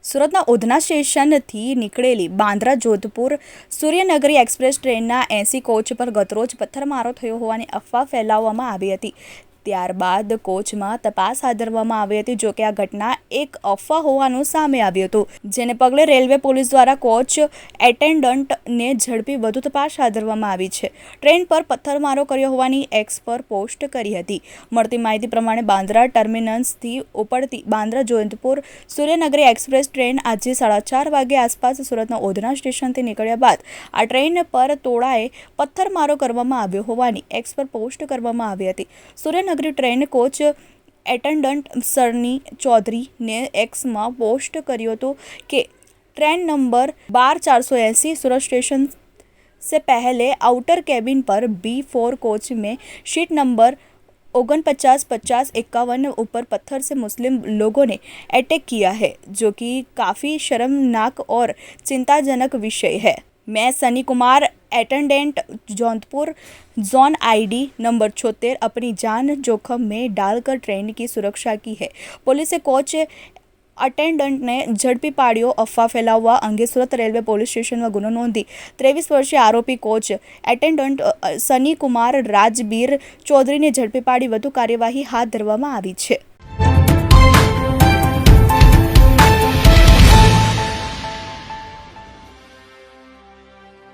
સુરતના ઉધના સ્ટેશનથી નીકળેલી બાંદ્રા જોધપુર સૂર્યનગરી એક્સપ્રેસ ટ્રેનના 80 કોચ પર ગતરોજ પથ્થરમારો થયો હોવાની અફવા ફેલાવવામાં આવી હતી। ત્યારબાદ કોચમાં તપાસ હાથ ધરવામાં આવી હતી। જોકે આ ઘટના એક અફવા હોવાનું સામે આવ્યું હતું, જેને પગલે રેલવે પોલીસ દ્વારા કોચ એટેન્ડન્ટને ઝડપી વધુ તપાસ હાથ ધરવામાં આવી છે। ટ્રેન પર પથ્થરમારો કર્યો હોવાની એક્સ પર પોસ્ટ કરી હતી। મળતી માહિતી પ્રમાણે બાંદ્રા ટર્મિનસથી ઉપડતી બાંદ્રા જોધપુર સૂર્યનગરી એક્સપ્રેસ ટ્રેન આજે 4:30 વાગ્યા આસપાસ સુરતના ઉધના સ્ટેશનથી નીકળ્યા બાદ આ ટ્રેન પર તોળાએ પથ્થરમારો કરવામાં આવ્યો હોવાની એક્સ પર પોસ્ટ કરવામાં આવી હતી। Suryanagari train coach attendant Sunny ચૌધરીને એક્સમાં પોસ્ટ કર્યું હતું કે ट्रेन नंबर 12480 सूरत स्टेशन से पहले आउटर कैबिन पर B4 कोच में शीट नंबर 495051 ऊपर पत्थर से मुस्लिम लोगों ने अटैक किया है, जो कि काफ़ी शर्मनाक और चिंताजनक विषय है। मैं Sunny Kumar attendant Jaunpur zone ID number 76 अपनी जान जोखम में डालकर ट्रेन की सुरक्षा की है। पुलिस ने कोच अटेंडन्टने झड़पी पाड्यो। अफवा फैलाववा अंगे सूरत रेलवे पोलीस स्टेशनमां गुनो नोंधी 23 वर्षीय आरोपी कोच एटेन्डન્ટ सनी कुमार राजबीर चौधरीने झड़पी पाड़ी વધુ કાર્યવાહી હાથ ધરવામાં આવી છે।